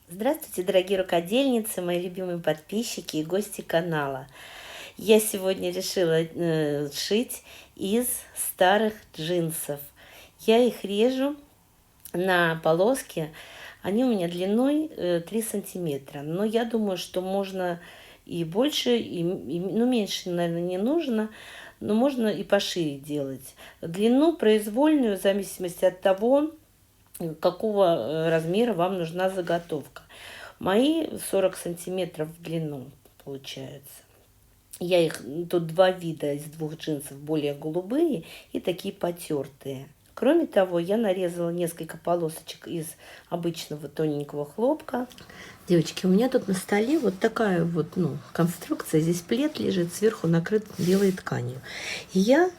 Здравствуйте, дорогие рукодельницы, мои любимые подписчики и гости канала. Я сегодня решила шить из старых джинсов. Я их режу на полоски. Они у меня длиной 3 сантиметра. Но я думаю, что можно и больше, ну, меньше, наверное, не нужно. Но можно и пошире делать. Длину произвольную, в зависимости от того, какого размера вам нужна заготовка. Мои 40 сантиметров в длину получается. Я их, тут два вида из двух джинсов, более голубые и такие потертые. Кроме того, я нарезала несколько полосочек из обычного тоненького хлопка. Девочки, у меня тут на столе вот такая вот, конструкция. Здесь плед лежит, сверху накрыт белой тканью. И я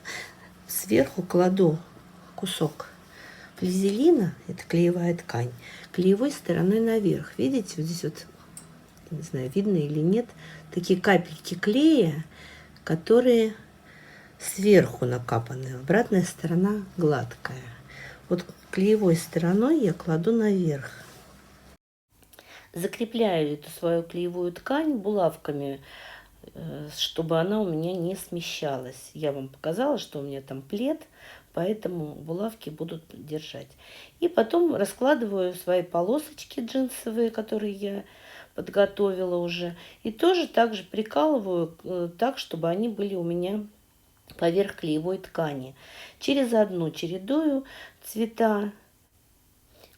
сверху кладу кусок флизелина, это клеевая ткань, клеевой стороной наверх. Видите, вот здесь вот, не знаю, видно или нет, такие капельки клея, которые сверху накапаны. Обратная сторона гладкая. Вот клеевой стороной я кладу наверх. Закрепляю эту свою клеевую ткань булавками, чтобы она у меня не смещалась. Я вам показала, что у меня там плед, поэтому булавки будут держать. И потом раскладываю свои полосочки джинсовые, которые я подготовила уже. И тоже так же прикалываю так, чтобы они были у меня поверх клеевой ткани. Через одну чередую цвета.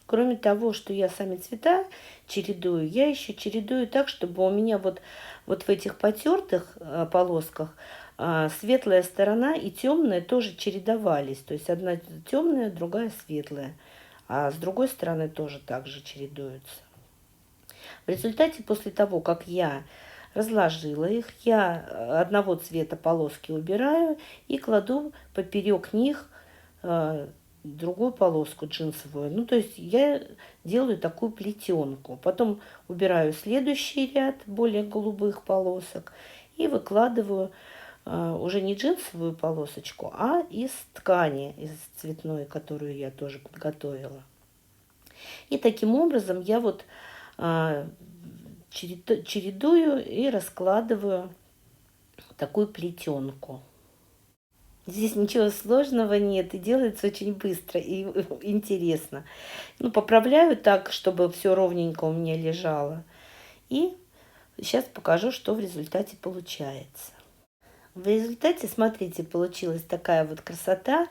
Кроме того, что я сами цвета чередую, я еще чередую так, чтобы у меня вот в этих потертых полосках светлая сторона и темная тоже чередовались. То есть одна темная, другая светлая. А с другой стороны тоже так же чередуются. В результате, после того, как я разложила их, я одного цвета полоски убираю и кладу поперек них другую полоску джинсовую. Ну, то есть я делаю такую плетенку. Потом убираю следующий ряд более голубых полосок и выкладываю уже не джинсовую полосочку, а из ткани, из цветной, которую я тоже подготовила. И таким образом я вот чередую и раскладываю такую плетенку. Здесь ничего сложного нет, и делается очень быстро и интересно. Ну, поправляю так, чтобы все ровненько у меня лежало. И сейчас покажу, что в результате получается. В результате, смотрите, получилась такая вот красота,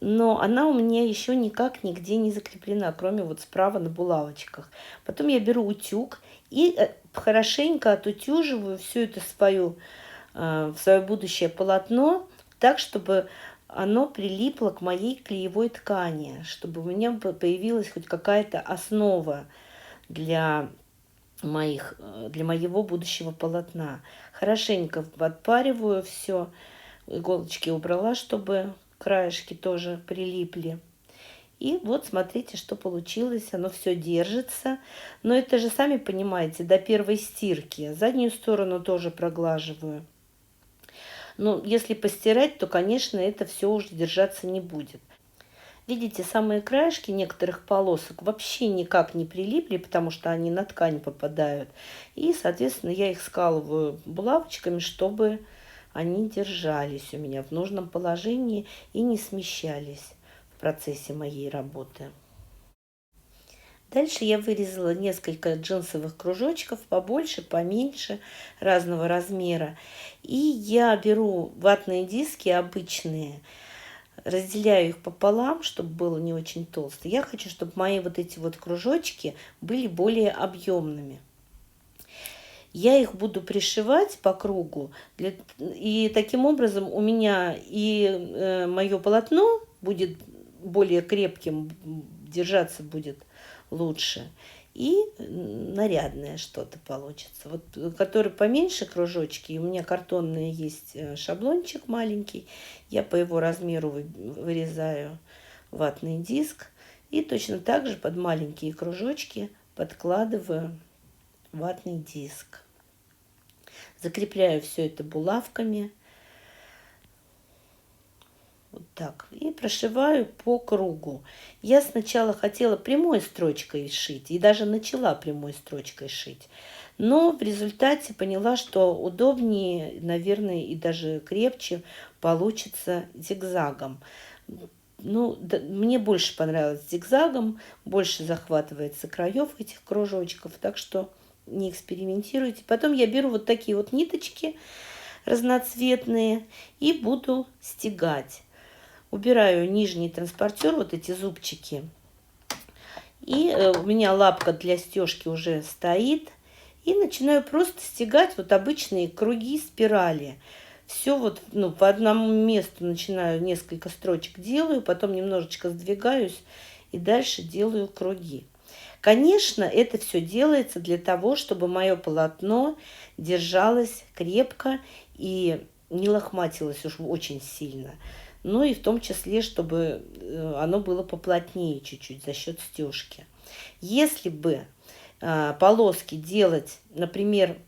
но она у меня еще никак нигде не закреплена, кроме вот справа на булавочках. Потом я беру утюг и хорошенько отутюживаю всю эту в свое будущее полотно, так, чтобы оно прилипло к моей клеевой ткани, чтобы у меня появилась хоть какая-то основа для для моего будущего полотна. Хорошенько подпариваю все, иголочки убрала, чтобы краешки тоже прилипли. И вот смотрите, что получилось. Оно все держится. Но это же, сами понимаете, до первой стирки. Заднюю сторону тоже проглаживаю. Но если постирать, то, конечно, это все уже держаться не будет. Видите, самые краешки некоторых полосок вообще никак не прилипли, потому что они на ткань попадают. И, соответственно, я их скалываю булавочками, чтобы они держались у меня в нужном положении и не смещались в процессе моей работы. Дальше я вырезала несколько джинсовых кружочков, побольше, поменьше, разного размера. И я беру ватные диски обычные, разделяю их пополам, чтобы было не очень толсто. Я хочу, чтобы мои вот эти вот кружочки были более объемными. Я их буду пришивать по кругу, и таким образом у меня и мое полотно будет более крепким, держаться будет лучше. И нарядное что-то получится. Вот, который поменьше кружочки, у меня картонный есть шаблончик маленький, я по его размеру вырезаю ватный диск и точно так же под маленькие кружочки подкладываю ватный диск. Закрепляю все это булавками. Вот так. И прошиваю по кругу. Я сначала хотела прямой строчкой шить. И даже начала прямой строчкой шить. Но в результате поняла, что удобнее, наверное, и даже крепче получится зигзагом. Ну, да, мне больше понравилось зигзагом. Больше захватывается краев этих кружочков. Так что не экспериментируйте. Потом я беру вот такие вот ниточки разноцветные и буду стегать. Убираю нижний транспортер, вот эти зубчики. И у меня лапка для стежки уже стоит. И начинаю просто стегать вот обычные круги, спирали. Все вот по одному месту начинаю, несколько строчек делаю, потом немножечко сдвигаюсь и дальше делаю круги. Конечно, это все делается для того, чтобы мое полотно держалось крепко и не лохматилось уж очень сильно. Ну и в том числе, чтобы оно было поплотнее чуть-чуть за счет стежки. Если бы полоски делать, например,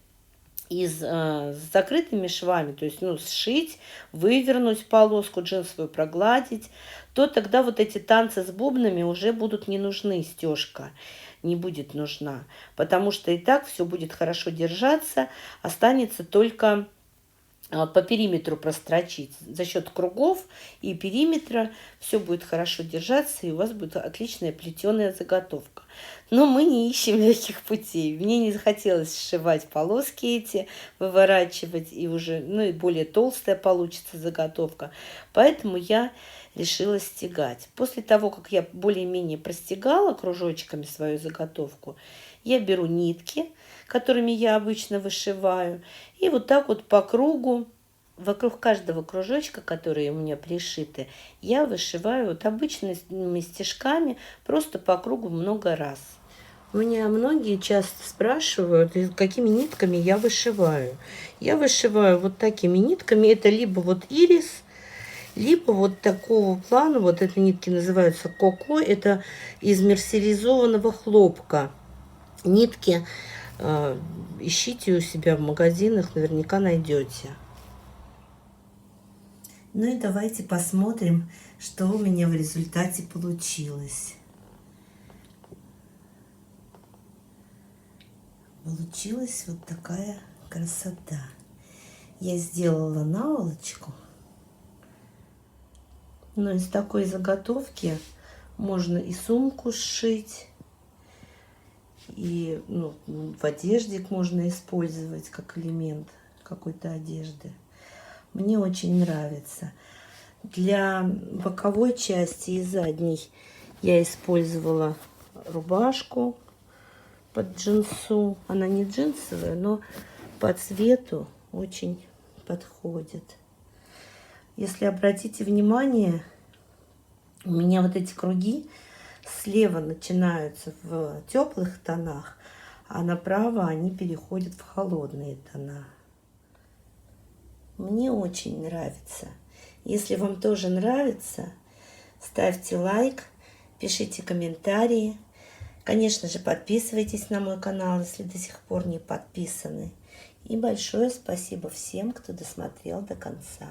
с закрытыми швами, то есть сшить, вывернуть полоску джинсовую, прогладить, то тогда вот эти танцы с бубнами уже будут не нужны, стежка не будет нужна, потому что и так все будет хорошо держаться, останется только по периметру прострочить. За счет кругов и периметра все будет хорошо держаться, и у вас будет отличная плетеная заготовка. Но мы не ищем легких путей. Мне не захотелось сшивать полоски эти, выворачивать, и уже, и более толстая получится заготовка. Поэтому я решила стегать. После того, как я более-менее простегала кружочками свою заготовку, я беру нитки, которыми я обычно вышиваю, и вот так вот по кругу, вокруг каждого кружочка, которые у меня пришиты, я вышиваю вот обычными стежками просто по кругу много раз. У меня многие часто спрашивают, какими нитками я вышиваю. Я вышиваю вот такими нитками. Это либо вот ирис, либо вот такого плана. Вот эти нитки называются коко. Это из мерсеризованного хлопка. Нитки ищите у себя в магазинах, наверняка найдете. Ну и давайте посмотрим, что у меня в результате получилось. Получилась вот такая красота. Я сделала наволочку. Но из такой заготовки можно и сумку сшить, и в одежде можно использовать как элемент какой-то одежды. Мне очень нравится. Для боковой части и задней я использовала рубашку под джинсу. Она не джинсовая, но по цвету очень подходит. Если обратите внимание, у меня вот эти круги слева начинаются в теплых тонах, а направо они переходят в холодные тона. Мне очень нравится. Если вам тоже нравится, ставьте лайк, пишите комментарии. Конечно же, подписывайтесь на мой канал, если до сих пор не подписаны. И большое спасибо всем, кто досмотрел до конца.